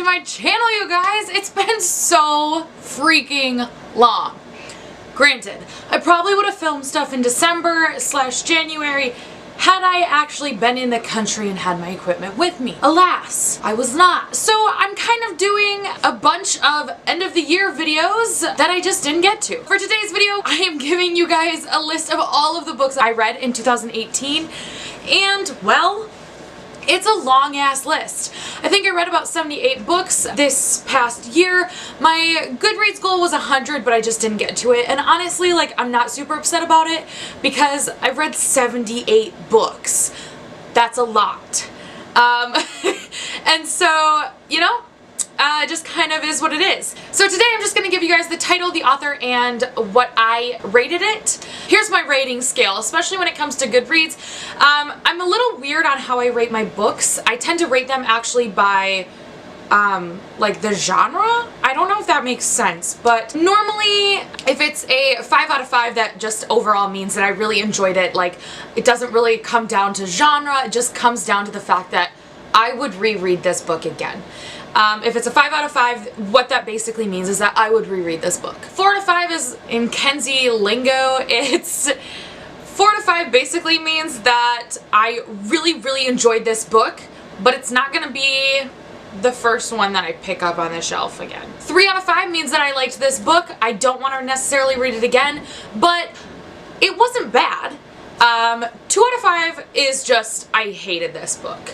to my channel, you guys. It's been so freaking long. Granted, I probably would have filmed stuff in December/January had I actually been in the country and had my equipment with me. Alas, I was not. So I'm kind of doing a bunch of end of the year videos that I just didn't get to. For today's video, I am giving you guys a list of all of the books I read in 2018, and well, it's a long ass list. I think I read about 78 books this past year. My Goodreads goal was 100, but I just didn't get to it. And honestly, like, I'm not super upset about it because I've read 78 books. That's a lot. And so, you know, just kind of is what it is. So today I'm just going to give you guys the title, the author, and what I rated it. Here's my rating scale, especially when it comes to Goodreads. I'm a little weird on how I rate my books. I tend to rate them actually by like the genre. I don't know if that makes sense, but normally if it's a 5 out of 5, that just overall means that I really enjoyed it. Like, it doesn't really come down to genre, it just comes down to the fact that I would reread this book again. If it's a 5 out of 5, what that basically means is that I would reread this book. 4 out of 5 is in Kenzie lingo. It's 4 out of 5 basically means that I really enjoyed this book, but it's not gonna be the first one that I pick up on the shelf again. 3 out of 5 means that I liked this book. I don't want to necessarily read it again, but it wasn't bad. 2 out of 5 is just I hated this book.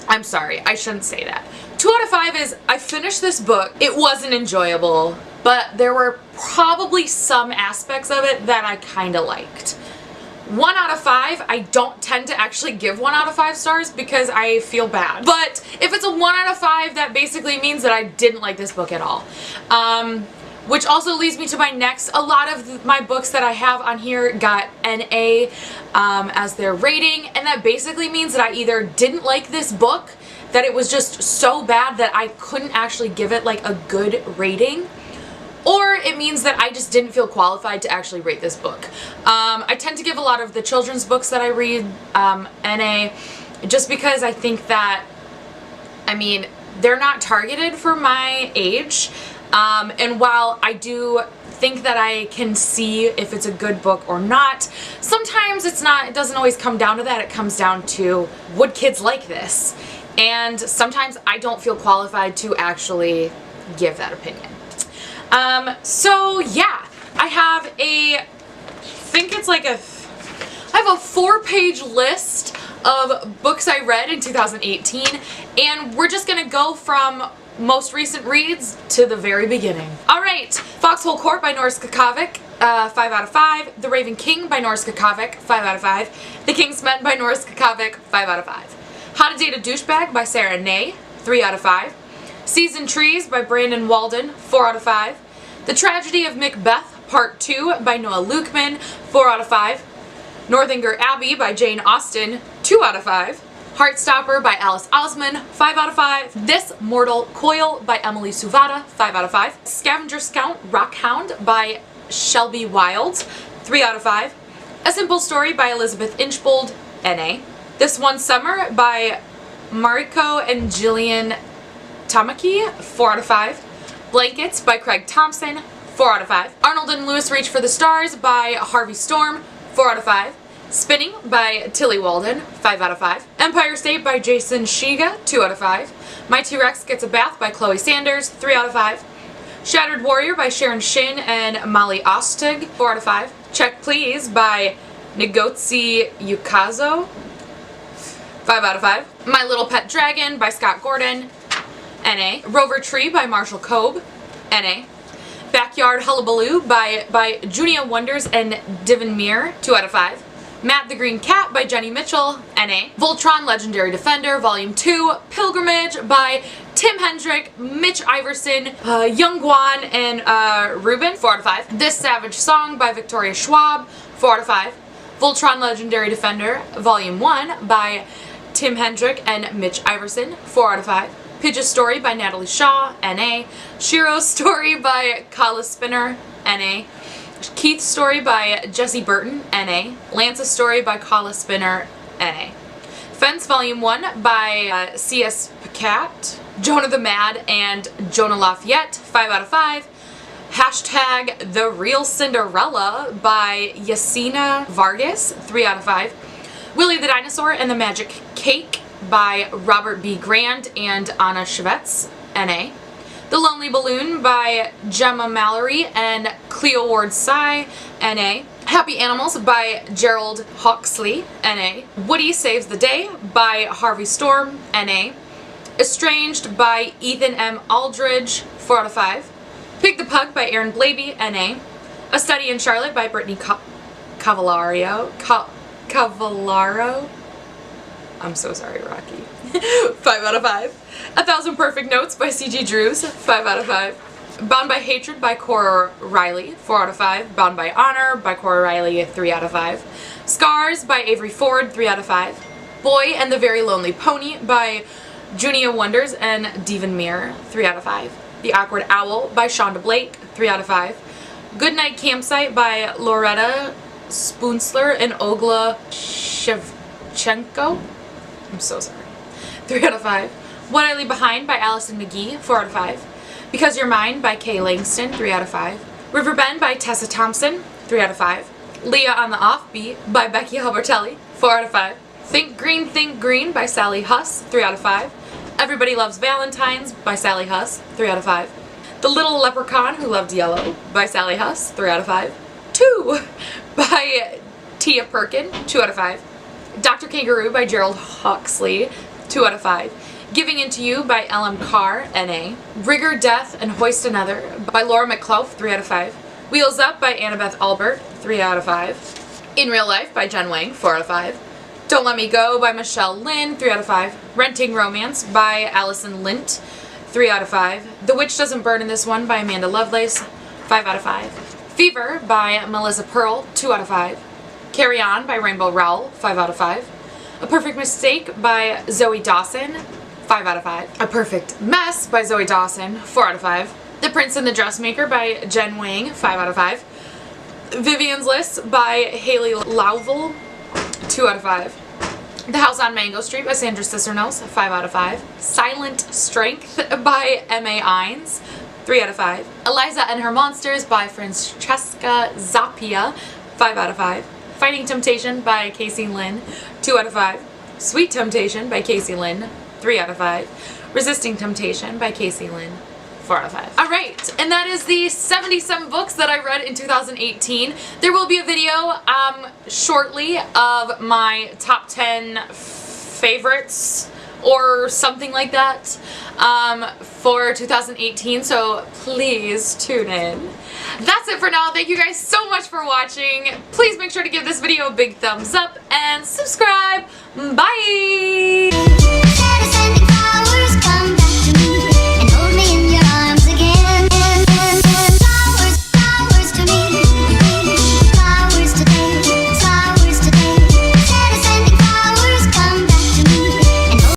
I'm sorry, I shouldn't say that. 2 out of 5 is I finished this book, it wasn't enjoyable, but there were probably some aspects of it that I kind of liked. 1 out of 5, I don't tend to actually give 1 out of 5 stars because I feel bad. But if it's a 1 out of 5, that basically means that I didn't like this book at all. Which also leads me to my next. A lot of my books that I have on here got NA as their rating, and that basically means that I either didn't like this book, that it was just so bad that I couldn't actually give it like a good rating, or it means that I just didn't feel qualified to actually rate this book. I tend to give a lot of the children's books that I read NA, just because I think that, I mean, they're not targeted for my age. And while I do think that I can see if it's a good book or not, sometimes it doesn't always come down to that. It comes down to, would kids like this? And sometimes I don't feel qualified to actually give that opinion. So yeah, I have I have a 4-page list of books I read in 2018, and we're just gonna go from most recent reads to the very beginning. Alright, Foxhole Court by Norris Cacavik, 5 out of 5. The Raven King by Norris Cacavik, 5 out of 5. The King's Men by Norris Cacavik, 5 out of 5. How to Date a Douchebag by Sarah Ney, 3 out of 5. Seas and Trees by Brandon Walden, 4 out of 5. The Tragedy of Macbeth, Part 2 by Noah Lukeman, 4 out of 5. Northanger Abbey by Jane Austen, 2 out of 5. Heartstopper by Alice Osman, 5 out of 5. This Mortal Coil by Emily Suvada, 5 out of 5. Scavenger Scout Rockhound by Shelby Wild, 3 out of 5. A Simple Story by Elizabeth Inchbold, NA. This One Summer by Mariko and Jillian Tamaki, 4 out of 5. Blankets by Craig Thompson, 4 out of 5. Arnold and Lewis Reach for the Stars by Harvey Storm, 4 out of 5. Spinning by Tilly Walden, 5 out of 5. Empire State by Jason Shiga, 2 out of 5. My T-Rex Gets a Bath by Chloe Sanders, 3 out of 5. Shattered Warrior by Sharon Shin and Molly Ostig, 4 out of 5. Check Please by Ngozi Yukazo, 5 out of 5. My Little Pet Dragon by Scott Gordon, NA. Rover Tree by Marshall Kobe, NA. Backyard Hullabaloo by Junia Wonders and Divin Mir, 2 out of 5. Matt the Green Cat by Jenny Mitchell, NA. Voltron Legendary Defender, Volume 2. Pilgrimage by Tim Hendrick, Mitch Iverson, Young Guan, and Ruben, 4 out of 5. This Savage Song by Victoria Schwab, 4 out of 5. Voltron Legendary Defender, Volume 1 by Tim Hendrick and Mitch Iverson, 4 out of 5. Pidge's Story by Natalie Shaw, NA. Shiro's Story by Kala Spinner, NA. Keith's Story by Jesse Burton, NA. Lance's Story by Kala Spinner, NA. Fence Volume 1 by C.S. Pacat, Jonah the Mad and Jonah Lafayette, 5 out of 5. Hashtag The Real Cinderella by Yasina Vargas, 3 out of 5. Willie the Dinosaur and the Magic Cake by Robert B. Grand and Anna Shvets, NA. The Lonely Balloon by Gemma Mallory and Cleo Ward Sy, NA. Happy Animals by Gerald Hawksley, NA. Woody Saves the Day by Harvey Storm, NA. Estranged by Ethan M. Aldridge, 4 out of 5. Pig the Pug by Aaron Blaby, NA. A Study in Charlotte by Brittany Cavallaro. I'm so sorry, Rocky. 5 out of 5. 1,000 Perfect Notes by C.G. Drews, 5 out of 5. Bound by Hatred by Cora Riley, 4 out of 5. Bound by Honor by Cora Riley, 3 out of 5. Scars by Avery Ford, 3 out of 5. Boy and the Very Lonely Pony by Junia Wonders and Devon Meir, 3 out of 5. The Awkward Owl by Shonda Blake, 3 out of 5. Goodnight Campsite by Loretta Spoonsler and Ogla Shevchenko. I'm so sorry. 3 out of 5. What I Leave Behind by Allison McGee, 4 out of 5. Because You're Mine by Kay Langston, 3 out of 5. Riverbend by Tessa Thompson, 3 out of 5. Leah on the Offbeat by Becky Albertelli, 4 out of 5. Think Green by Sally Huss, 3 out of 5. Everybody Loves Valentine's by Sally Huss, 3 out of 5. The Little Leprechaun Who Loved Yellow by Sally Huss, 3 out of 5. 2 by Tia Perkin, 2 out of 5. Dr. Kangaroo by Gerald Hawksley, 2 out of 5. Giving Into You by L.M. Carr, N.A. Rigor, Death, and Hoist Another by Laura McClough, 3 out of 5. Wheels Up by Annabeth Albert, 3 out of 5. In Real Life by Jen Wang, 4 out of 5. Don't Let Me Go by Michelle Lynn, 3 out of 5. Renting Romance by Allison Lint, 3 out of 5. The Witch Doesn't Burn in This One by Amanda Lovelace, 5 out of 5. Fever by Melissa Pearl, 2 out of 5. Carry On by Rainbow Rowell, 5 out of 5. A Perfect Mistake by Zoe Dawson, 5 out of 5. A Perfect Mess by Zoe Dawson, 4 out of 5. The Prince and the Dressmaker by Jen Wang, 5 out of 5. Vivian's List by Haley Louvell, 2 out of 5. The House on Mango Street by Sandra Cisneros, 5 out of 5. Silent Strength by M.A. Ines, 3 out of 5. Eliza and Her Monsters by Francesca Zappia, 5 out of 5. Fighting Temptation by Casey Lynn, 2 out of 5. Sweet Temptation by Casey Lynn, 3 out of 5. Resisting Temptation by Casey Lynn, 4 out of 5. Alright, and that is the 77 books that I read in 2018. There will be a video shortly of my top 10 favorites or something like that for 2018, so please tune in. That's it for now. Thank you guys so much for watching. Please make sure to give this video a big thumbs up and subscribe. Bye!